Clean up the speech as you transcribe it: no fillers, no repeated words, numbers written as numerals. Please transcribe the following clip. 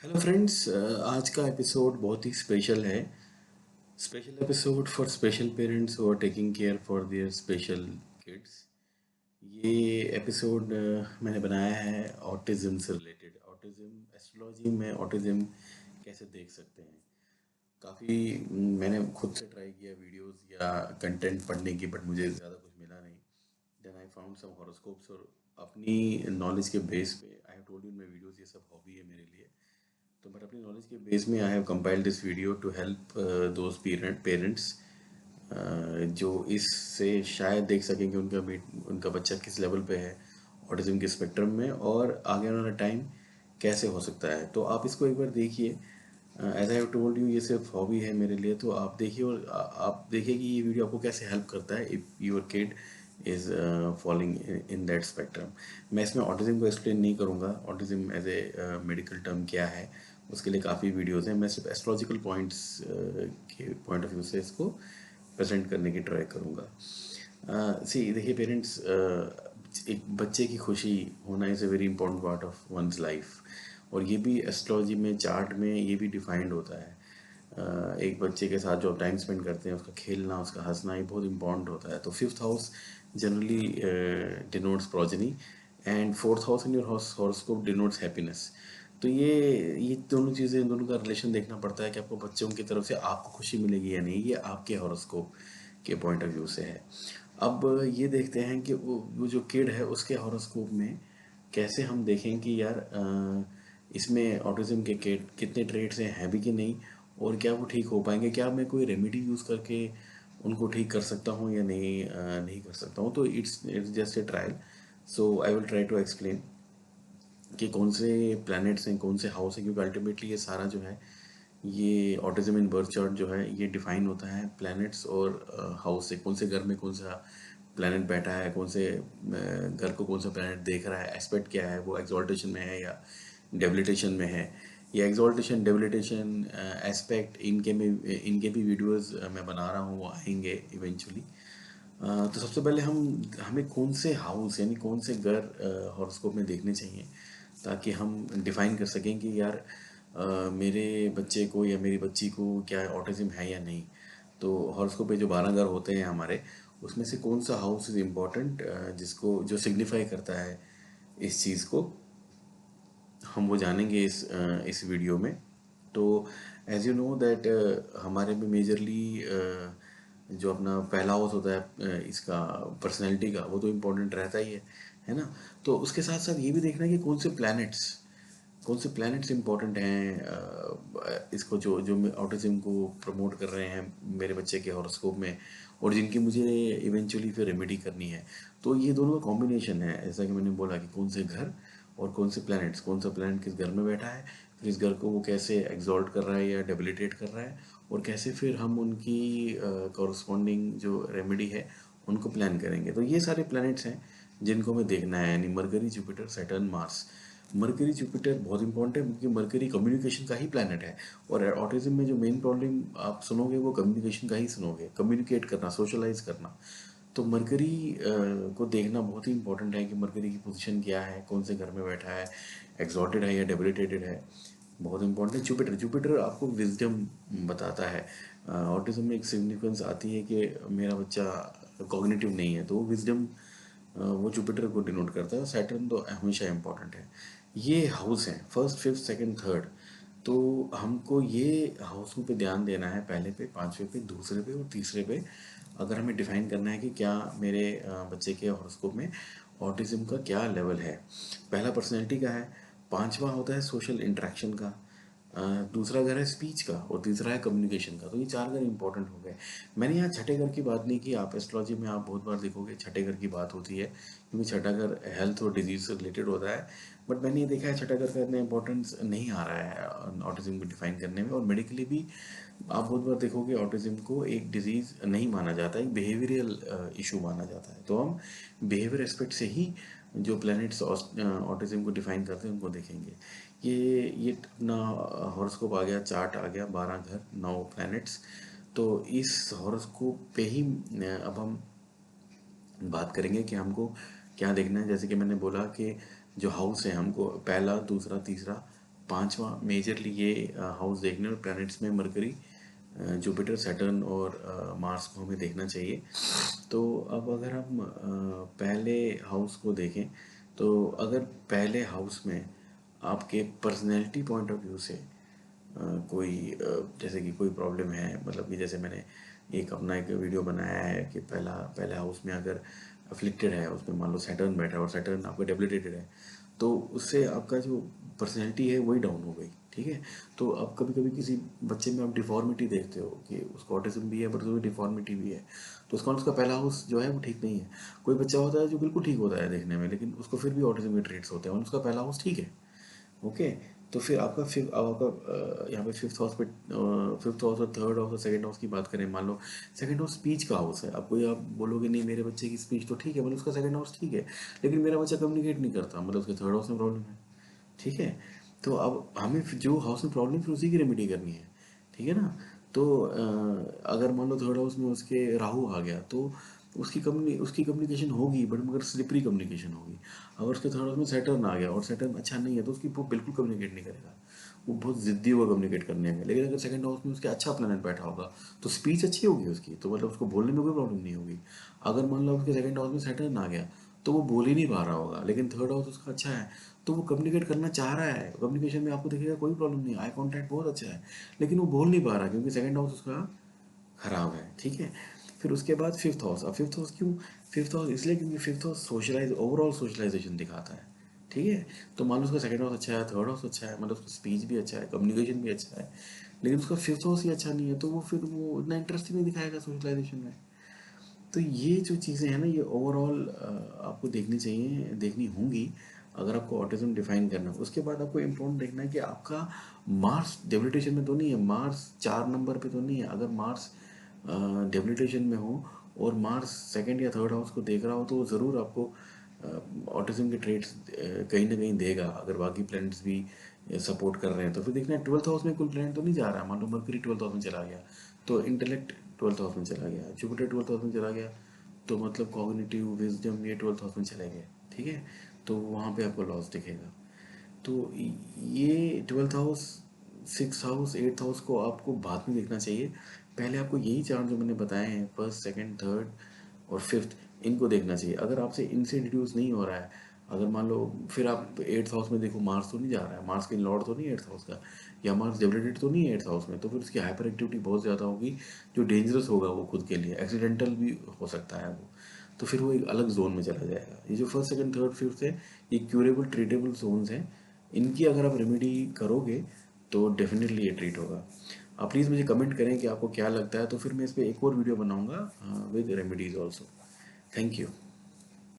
Hello friends, आज का episode बहुत ही स्पेशल है। Special episode for special parents who are taking care for their special kids. ये एपिसोड मैंने बनाया है ऑटिज्म से रिलेटेड। ऑटिज्म एस्ट्रोलॉजी में ऑटिज्म कैसे देख सकते हैं। काफ़ी मैंने खुद से ट्राई किया वीडियोस या कंटेंट पढ़ने की, बट मुझे ज़्यादा कुछ मिला नहीं। Then I found some horoscopes, और अपनी नॉलेज के बेस पे I have told you in my videos, ये सब हॉबी है मेरे लिए। तो बट अपनी नॉलेज के बेस में I have compiled this video to help those parents जो इससे शायद देख सकें कि उनका बच्चा किस लेवल पे है ऑटिज्म के स्पेक्ट्रम में, और आगे आने वाला टाइम कैसे हो सकता है। तो आप इसको एक बार देखिए। As I have told you, ये सिर्फ हॉबी है मेरे लिए। तो आप देखिए, और आप देखिए कि ये वीडियो आपको कैसे हेल्प करता है if your kid is following in that spectrum. मैं इसमें ऑटिज्म को एक्सप्लेन नहीं करूँगा। Autism as a medical term क्या है, उसके लिए काफ़ी वीडियोज़ हैं। मैं सिर्फ एस्ट्रोलॉजिकल पॉइंट्स के पॉइंट ऑफ व्यू से इसको प्रेजेंट करने की ट्राई करूँगा। सी देखिए पेरेंट्स, एक बच्चे की खुशी होना is a very important part of one's life, और ये भी एस्ट्रोलॉजी में चार्ट में ये भी डिफाइंड होता है। एक बच्चे के साथ जो टाइम स्पेंड करते हैं, उसका खेलना, उसका हंसना, ये बहुत इंपॉर्टेंट होता है। तो fifth house generally denotes progeny, and fourth house in your horoscope denotes happiness. तो ये दोनों चीज़ें, इन दोनों का रिलेशन देखना पड़ता है कि आपको बच्चों की तरफ से आपको खुशी मिलेगी या नहीं। ये आपके हॉरोस्कोप के पॉइंट ऑफ व्यू से है। अब ये देखते हैं कि वो जो किड है उसके हॉरोस्कोप में कैसे हम देखें कि यार इसमें ऑटिज्म के कितने ट्रेड्स हैं भी कि नहीं, और क्या वो ठीक हो पाएंगे। क्या मैं कोई रेमेडी यूज़ करके उनको ठीक कर सकता हूँ या नहीं कर सकता हूँ। तो it's just a trial. So I will try to explain कि कौन से प्लैनेट्स हैं, कौन से हाउस हैं, क्योंकि अल्टीमेटली ये सारा जो है, ये ऑटिज्म इन बर्थ चार्ट जो है, ये डिफाइन होता है प्लैनेट्स और हाउस से। कौन से घर में कौन सा प्लैनेट बैठा है, कौन से घर को कौन सा प्लैनेट देख रहा है, एस्पेक्ट क्या है, वो एक्सॉल्टेशन में है या डेबिलिटेशन में है। ये एक्सॉल्टेशन, डेबिलिटेशन, एस्पेक्ट, इनके भी वीडियोस मैं बना रहा हूँ, वो आएंगे इवेंचुअली। तो सबसे पहले हमें कौन से हाउस यानी कौन से घर हॉरोस्कोप में देखने चाहिए, ताकि हम डिफाइन कर सकें कि यार मेरे बच्चे को या मेरी बच्ची को क्या ऑटिज्म है या नहीं। तो हॉरोस्कोप पे जो 12 घर होते हैं हमारे, उसमें से कौन सा हाउस इज़ इम्पोर्टेंट, जिसको जो सिग्निफाई करता है इस चीज़ को, हम वो जानेंगे इस वीडियो में। तो एज यू नो दैट हमारे में मेजरली जो अपना पहला हाउस होता है इसका पर्सनैलिटी का, वो तो इम्पोर्टेंट रहता ही है ना। तो उसके साथ साथ ये भी देखना है कि कौन से प्लैनेट्स इंपॉर्टेंट हैं इसको, जो जो ऑटिज्म को प्रमोट कर रहे हैं मेरे बच्चे के हॉरोस्कोप में, और जिनकी मुझे इवेंचुअली फिर रेमेडी करनी है। तो ये दोनों का कॉम्बिनेशन है, जैसा कि मैंने बोला कि कौन से घर और कौन से प्लैनेट्स, कौन सा प्लैनेट किस घर में बैठा है, फिर इस घर को वो कैसे एग्जॉल्ट कर रहा है या डेबिलिटेट कर रहा है, और कैसे फिर हम उनकी कॉरस्पॉन्डिंग जो रेमेडी है उनको प्लान करेंगे। तो ये सारे प्लैनेट्स हैं जिनको हमें देखना है, यानी mercury, Jupiter, Saturn, Mars. Mercury Jupiter बहुत इंपॉर्टेंट है क्योंकि मरकरी कम्युनिकेशन का ही प्लैनेट है, और ऑटिज्म में जो मेन प्रॉब्लम आप सुनोगे वो कम्युनिकेशन का ही सुनोगे, कम्युनिकेट करना, सोशलाइज करना। तो मरकरी को देखना बहुत ही इंपॉर्टेंट है कि मरकरी की पोजीशन क्या है, कौन से घर में बैठा है, एग्जॉर्टेड है या डेबिलिटेटेड है। बहुत इंपॉर्टेंट है जुपिटर। जुपिटर आपको विजडम बताता है। ऑटिज्म में एक सिग्निफिकेंस आती है कि मेरा बच्चा कॉग्निटिव नहीं है, तो वो विजडम वो जुपिटर को डिनोट करता है। सैटर्न तो हमेशा इंपॉर्टेंट है। ये हाउस हैं फर्स्ट, फिफ्थ, सेकंड, थर्ड। तो हमको ये हाउसों पे ध्यान देना है, पहले पे, पांचवे पे, दूसरे पे और तीसरे पे। अगर हमें डिफाइन करना है कि क्या मेरे बच्चे के हॉरोस्कोप में ऑटिज्म का क्या लेवल है। पहला पर्सनैलिटी का है, पांचवा होता है सोशल इंटरेक्शन का, दूसरा घर है स्पीच का, और तीसरा है कम्युनिकेशन का। तो ये चार घर इंपॉर्टेंट हो गए। मैंने यहाँ छठे घर की बात नहीं की। आप एस्ट्रोलॉजी में आप बहुत बार देखोगे छठे घर की बात होती है, क्योंकि छठा घर हेल्थ और डिजीज से रिलेटेड होता है। बट मैंने ये देखा है छठा घर का इतना इंपॉर्टेंस नहीं आ रहा है ऑटिज्म को डिफाइन करने में। और मेडिकली भी आप बहुत बार देखोगे ऑटिज्म को एक डिजीज़ नहीं माना जाता, एक बिहेवियरल इशू माना जाता है। तो हम बिहेवियर एस्पेक्ट से ही जो प्लैनेट्स ऑटिज्म को डिफाइन करते हैं उनको देखेंगे। ये अपना हॉरोस्कोप आ गया, चार्ट आ गया, 12 घर, 9 प्लैनेट्स। तो इस हॉरोस्कोप पे ही अब हम बात करेंगे कि हमको क्या देखना है। जैसे कि मैंने बोला कि जो हाउस है, हमको पहला, दूसरा, तीसरा, पांचवा मेजरली ये हाउस देखने और प्लैनेट्स में मरकरी, जुपिटर, सैटर्न और मार्स को हमें देखना चाहिए। तो अब अगर हम पहले हाउस को देखें, तो अगर पहले हाउस में आपके पर्सनैलिटी पॉइंट ऑफ व्यू से कोई जैसे कि कोई प्रॉब्लम है, मतलब कि जैसे मैंने एक वीडियो बनाया है कि पहले हाउस में अगर अफ्लिक्टेड है, उसमें मान लो सैटर्न बैठा है और सैटर्न आपका डेबिलिटेटेड है, तो उससे आपका जो पर्सनैलिटी है वही डाउन हो गई। ठीक है। तो अब कभी कभी किसी बच्चे में आप डिफॉर्मिटी देखते हो कि उसको ऑटिज्म भी है बट उसमें डिफॉर्मिटी भी है, तो उसका उसका पहला हाउस जो है वो ठीक नहीं है। कोई बच्चा होता है जो बिल्कुल ठीक होता है देखने में, लेकिन उसको फिर भी ऑटिज्म के ट्रेट्स होते हैं और उसका पहला हाउस ठीक है। ओके। तो फिर आपका यहाँ पे फिफ्थ हाउस और थर्ड हाउस और सेकंड हाउस की बात करें, मान लो सेकंड हाउस स्पीच का हाउस है। अब कोई आप बोलोगे नहीं मेरे बच्चे की स्पीच तो ठीक है, मतलब उसका सेकंड हाउस ठीक है, लेकिन मेरा बच्चा कम्युनिकेट नहीं करता, मतलब उसके थर्ड हाउस में प्रॉब्लम है। ठीक है। तो अब हमें जो हाउस में प्रॉब्लम फिर उसी की रेमेडी करनी है। ठीक है ना। तो अगर मान लो थर्ड हाउस में उसके राहु आ गया, तो उसकी कम्युनिकेशन होगी बट मगर स्लिपरी कम्युनिकेशन होगी। अगर उसके थर्ड हाउस में सैटर्न आ गया और सैटर्न अच्छा नहीं है, तो उसकी वो बिल्कुल कम्युनिकेट नहीं करेगा, वो बहुत जिद्दी होगा कम्युनिकेट करने में। लेकिन अगर सेकंड हाउस में उसके अच्छा प्लेनेट बैठा होगा, तो स्पीच अच्छी होगी उसकी, तो मतलब उसको बोलने में कोई प्रॉब्लम नहीं होगी। अगर मान लो उसके सेकंड हाउस में सैटर्न आ गया, तो वो बोल ही नहीं पा रहा होगा, लेकिन थर्ड हाउस उसका अच्छा है, तो वो कम्युनिकेट करना चाह रहा है, कम्युनिकेशन में आपको दिखेगा कोई प्रॉब्लम नहीं, आई कांटेक्ट बहुत अच्छा है, लेकिन वो बोल नहीं पा रहा क्योंकि सेकंड हाउस उसका खराब है। ठीक है। फिर उसके बाद फिफ्थ हाउस। अब फिफ्थ हाउस क्यों? फिफ्थ हाउस इसलिए क्योंकि फिफ्थ हाउस ओवरऑल सोशलाइजेशन दिखाता है। ठीक है। तो मान लो उसका सेकंड हाउस अच्छा है, थर्ड हाउस अच्छा है, मतलब उसका स्पीच भी अच्छा है, कम्युनिकेशन भी अच्छा है, लेकिन उसका फिफ्थ हाउस ही अच्छा नहीं है, तो वो फिर वो इतना इंटरेस्ट ही नहीं दिखाएगा सोशलाइजेशन में। तो ये जो चीज़ें हैं ना, ये ओवरऑल आपको देखनी चाहिए, देखनी होंगी अगर आपको ऑटिज्म डिफाइन करना है। उसके बाद आपको इम्पोर्टेंट देखना है कि आपका मार्स डेबिलिटेशन में तो नहीं है, मार्स 4 नंबर पे तो नहीं है। अगर मार्स डेबिलिटेशन में हो और मार्स सेकंड या थर्ड हाउस को देख रहा हो, तो ज़रूर आपको ऑटिज्म के ट्रेट्स कहीं ना कहीं देगा। अगर बाकी प्लैनेट्स भी सपोर्ट कर रहे हैं, तो फिर देखना है ट्वेल्थ हाउस में कोई प्लैनेट तो नहीं जा रहा है। मान लो मरकरी ट्वेल्थ हाउस में चला गया, तो इंटेलेक्ट ट्वेल्थ हाउस में चला गया, जुपिटर ट्वेल्थ हाउस में चला गया, तो मतलब कॉग्निटिव विजडम ये ट्वेल्थ हाउस में चले गए। ठीक है। तो वहाँ पे आपको लॉस दिखेगा। तो ये twelfth house, six house, eighth house को आपको बाद में देखना चाहिए। पहले आपको यही चार जो मैंने बताए हैं, फर्स्ट, सेकंड, थर्ड और फिफ्थ, इनको देखना चाहिए। अगर आपसे इनसे इंट्रोड्यूस नहीं हो रहा है, अगर मान लो फिर आप एट्थ हाउस में देखो, मार्स तो नहीं जा रहा है, मार्स के लॉर्ड तो नहीं है एट्थ हाउस का, या मार्स डेबिलिटेड तो नहीं है एट्थ हाउस में, तो फिर उसकी हाइपर एक्टिविटी बहुत ज़्यादा होगी, जो डेंजरस होगा वो खुद के लिए, एक्सीडेंटल भी हो सकता है वो। तो फिर वो एक अलग जोन में चला जाएगा। ये जो फर्स्ट, सेकंड, थर्ड, फिफ्थ है, ये क्यूरेबल ट्रीटेबल जोन्स हैं। इनकी अगर आप रेमेडी करोगे तो डेफिनेटली ये ट्रीट होगा। आप प्लीज़ मुझे कमेंट करें कि आपको क्या लगता है, तो फिर मैं इस पर एक और वीडियो बनाऊंगा with remedies also. Thank you.